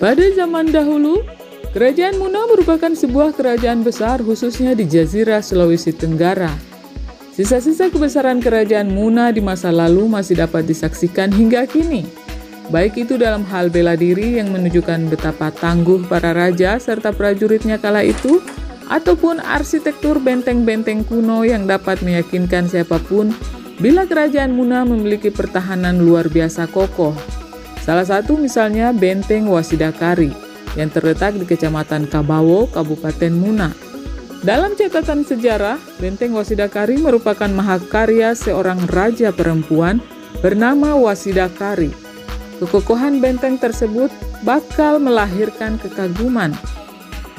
Pada zaman dahulu, Kerajaan Muna merupakan sebuah kerajaan besar khususnya di Jazirah Sulawesi Tenggara. Sisa-sisa kebesaran Kerajaan Muna di masa lalu masih dapat disaksikan hingga kini. Baik itu dalam hal bela diri yang menunjukkan betapa tangguh para raja serta prajuritnya kala itu, ataupun arsitektur benteng-benteng kuno yang dapat meyakinkan siapapun bila Kerajaan Muna memiliki pertahanan luar biasa kokoh. Salah satu misalnya Benteng Wasidakari yang terletak di Kecamatan Kabawo, Kabupaten Muna. Dalam catatan sejarah, Benteng Wasidakari merupakan mahakarya seorang raja perempuan bernama Wasidakari. Kekokohan benteng tersebut bakal melahirkan kekaguman.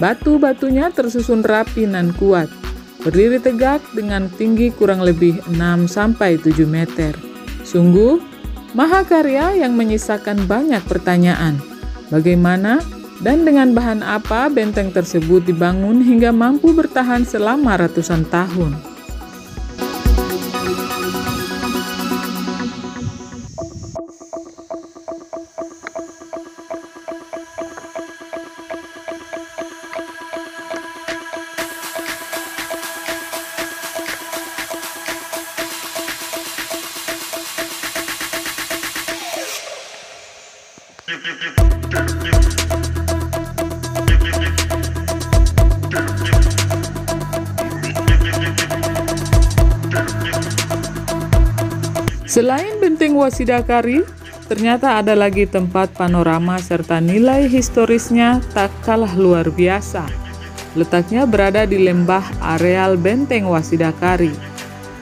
Batu-batunya tersusun rapi dan kuat, berdiri tegak dengan tinggi kurang lebih 6-7 meter. Sungguh, mahakarya yang menyisakan banyak pertanyaan. Bagaimana dan dengan bahan apa benteng tersebut dibangun hingga mampu bertahan selama ratusan tahun? Selain Benteng Wasidakari, ternyata ada lagi tempat panorama serta nilai historisnya tak kalah luar biasa. Letaknya berada di lembah areal Benteng Wasidakari.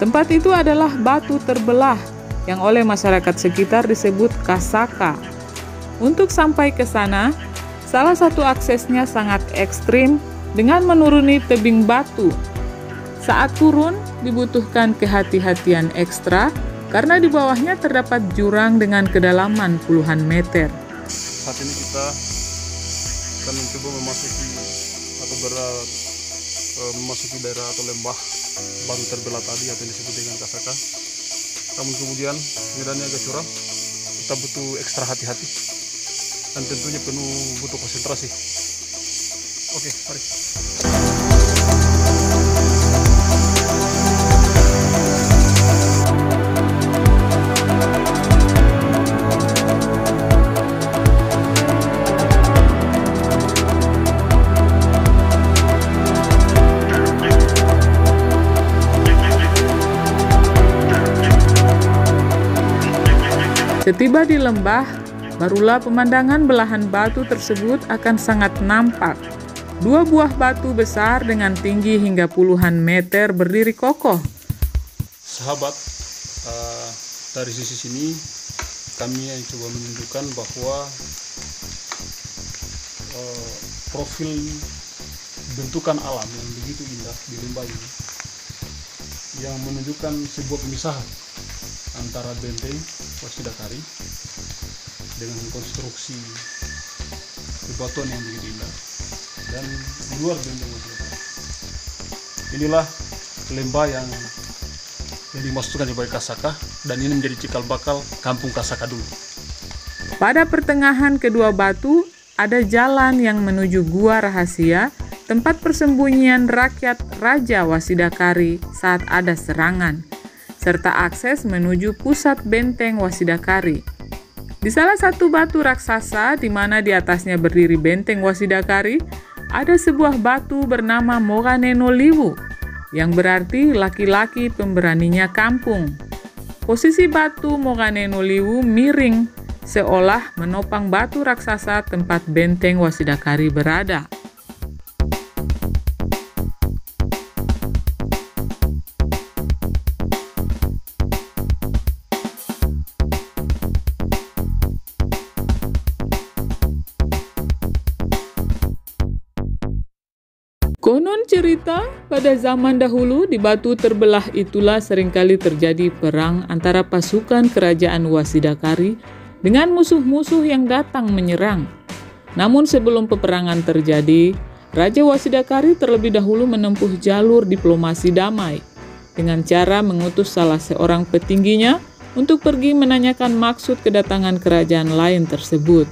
Tempat itu adalah batu terbelah yang oleh masyarakat sekitar disebut Kasaka. Untuk sampai ke sana, salah satu aksesnya sangat ekstrim dengan menuruni tebing batu. Saat turun, dibutuhkan kehati-hatian ekstra karena di bawahnya terdapat jurang dengan kedalaman puluhan meter. Saat ini kita akan mencoba memasuki daerah atau lembah batu terbelah tadi atau yang disebut dengan Kasaka. Namun kemudian medannya agak curam, kita butuh ekstra hati-hati dan tentunya penuh butuh konsentrasi. Oke, mari. Setiba di lembah, barulah pemandangan belahan batu tersebut akan sangat nampak. Dua buah batu besar dengan tinggi hingga puluhan meter berdiri kokoh. Sahabat, dari sisi sini kami yang coba menunjukkan bahwa profil bentukan alam yang begitu indah di lembah ini yang menunjukkan sebuah pemisahan antara Benteng Wasidakari dengan konstruksi bebatuan yang begitu indah dan di luar Benteng Wasidakari. Inilah lembah yang dimasukkan sebagai Kasaka dan ini menjadi cikal bakal kampung Kasaka dulu. Pada pertengahan kedua batu ada jalan yang menuju gua rahasia, tempat persembunyian rakyat Raja Wasidakari saat ada serangan, serta akses menuju pusat Benteng Wasidakari. Di salah satu batu raksasa di mana di atasnya berdiri Benteng Wasidakari, ada sebuah batu bernama Moganenoliwu, yang berarti laki-laki pemberaninya kampung. Posisi batu Moganenoliwu miring, seolah menopang batu raksasa tempat Benteng Wasidakari berada. Konon cerita, pada zaman dahulu di batu terbelah itulah seringkali terjadi perang antara pasukan kerajaan Wasidakari dengan musuh-musuh yang datang menyerang. Namun sebelum peperangan terjadi, Raja Wasidakari terlebih dahulu menempuh jalur diplomasi damai dengan cara mengutus salah seorang petingginya untuk pergi menanyakan maksud kedatangan kerajaan lain tersebut.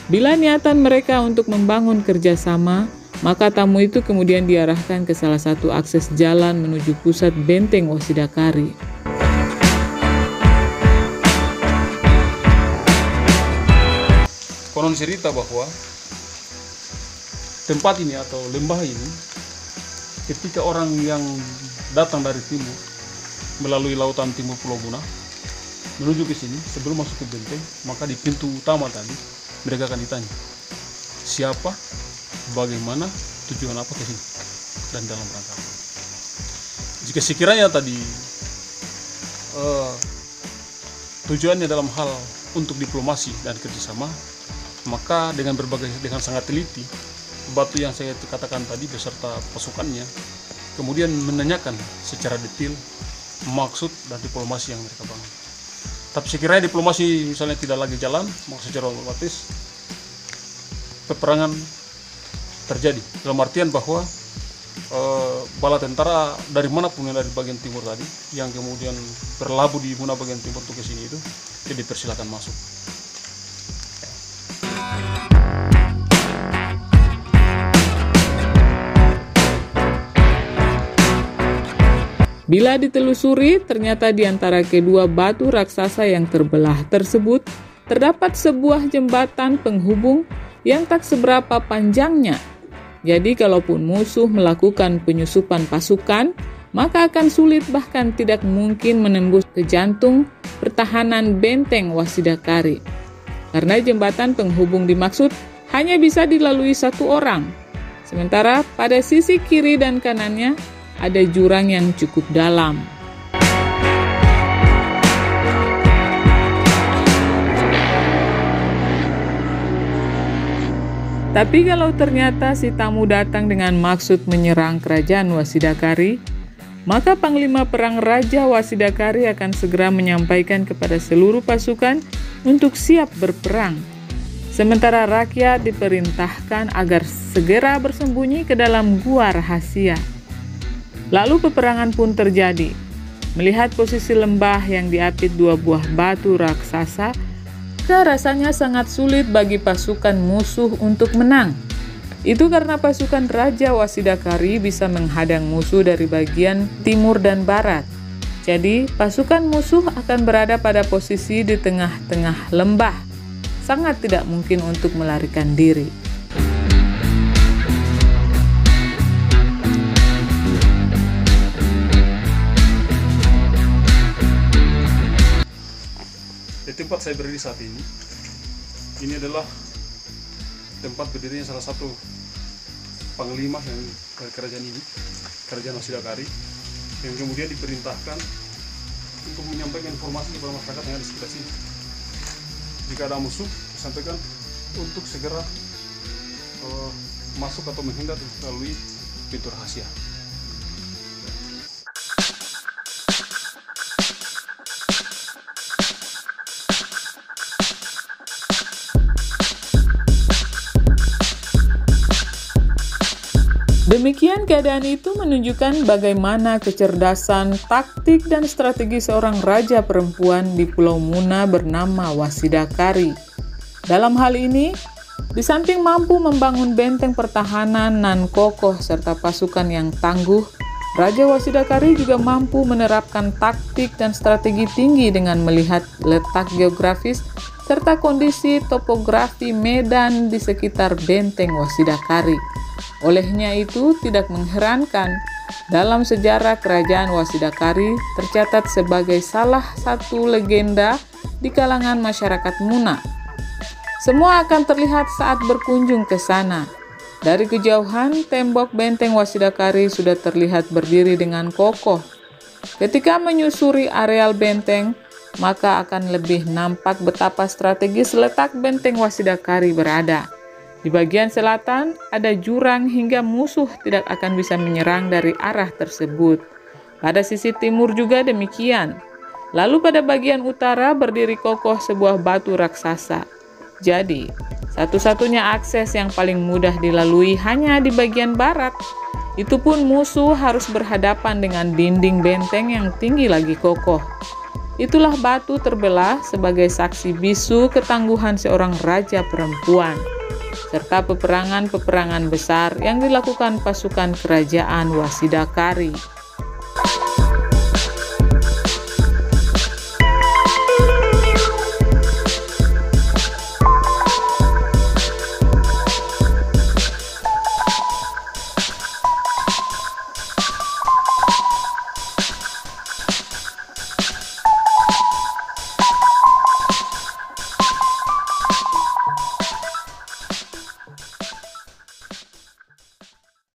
Bila niatan mereka untuk membangun kerjasama, maka tamu itu kemudian diarahkan ke salah satu akses jalan menuju pusat benteng Wasidakari. Konon cerita bahwa tempat ini atau lembah ini, ketika orang yang datang dari timur melalui lautan timur Pulau Muna menuju ke sini, sebelum masuk ke benteng, maka di pintu utama tadi mereka akan ditanya siapa, bagaimana, tujuan apa ke sini, dan dalam rangka apa. Jika sekiranya tadi tujuannya dalam hal untuk diplomasi dan kerjasama, maka dengan sangat teliti, batu yang saya katakan tadi beserta pasukannya kemudian menanyakan secara detail maksud dan diplomasi yang mereka bangun. Tapi sekiranya diplomasi misalnya tidak lagi jalan, maka secara otomatis peperangan terjadi. Dalam artian bahwa bala tentara dari manapun yang dari bagian timur tadi, yang kemudian berlabuh di Muna bagian timur untuk ke sini itu, dipersilakan masuk. Bila ditelusuri, ternyata di antara kedua batu raksasa yang terbelah tersebut, terdapat sebuah jembatan penghubung yang tak seberapa panjangnya. Jadi kalaupun musuh melakukan penyusupan pasukan, maka akan sulit bahkan tidak mungkin menembus ke jantung pertahanan benteng Wasidakari. Karena jembatan penghubung dimaksud hanya bisa dilalui satu orang. Sementara pada sisi kiri dan kanannya ada jurang yang cukup dalam. Tapi kalau ternyata si tamu datang dengan maksud menyerang kerajaan Wasidakari, maka Panglima Perang Raja Wasidakari akan segera menyampaikan kepada seluruh pasukan untuk siap berperang. Sementara rakyat diperintahkan agar segera bersembunyi ke dalam gua rahasia. Lalu peperangan pun terjadi. Melihat posisi lembah yang diapit dua buah batu raksasa, rasanya sangat sulit bagi pasukan musuh untuk menang. Itu karena pasukan Raja Wasidakari bisa menghadang musuh dari bagian timur dan barat. Jadi, pasukan musuh akan berada pada posisi di tengah-tengah lembah. Sangat tidak mungkin untuk melarikan diri. Di tempat saya berdiri saat ini adalah tempat berdirinya salah satu panglima yang dari kerajaan ini, kerajaan Wasidakari, yang kemudian diperintahkan untuk menyampaikan informasi kepada masyarakat yang ada di sekitar sini. Jika ada musuh, disampaikan untuk segera masuk atau menghindar melalui pintu rahasia. Demikian keadaan itu menunjukkan bagaimana kecerdasan, taktik, dan strategi seorang raja perempuan di Pulau Muna bernama Wasidakari. Dalam hal ini, di samping mampu membangun benteng pertahanan nan kokoh serta pasukan yang tangguh, Raja Wasidakari juga mampu menerapkan taktik dan strategi tinggi dengan melihat letak geografis serta kondisi topografi medan di sekitar benteng Wasidakari. Olehnya itu tidak mengherankan dalam sejarah kerajaan Wasidakari tercatat sebagai salah satu legenda di kalangan masyarakat Muna. Semua akan terlihat saat berkunjung ke sana. Dari kejauhan, tembok benteng Wasidakari sudah terlihat berdiri dengan kokoh. Ketika menyusuri areal benteng, maka akan lebih nampak betapa strategis letak benteng Wasidakari berada. Di bagian selatan ada jurang hingga musuh tidak akan bisa menyerang dari arah tersebut. Pada sisi timur juga demikian. Lalu pada bagian utara berdiri kokoh sebuah batu raksasa. Jadi, satu-satunya akses yang paling mudah dilalui hanya di bagian barat. Itu pun musuh harus berhadapan dengan dinding benteng yang tinggi lagi kokoh. Itulah batu terbelah sebagai saksi bisu ketangguhan seorang raja perempuan, serta peperangan-peperangan besar yang dilakukan pasukan kerajaan Wasidakari.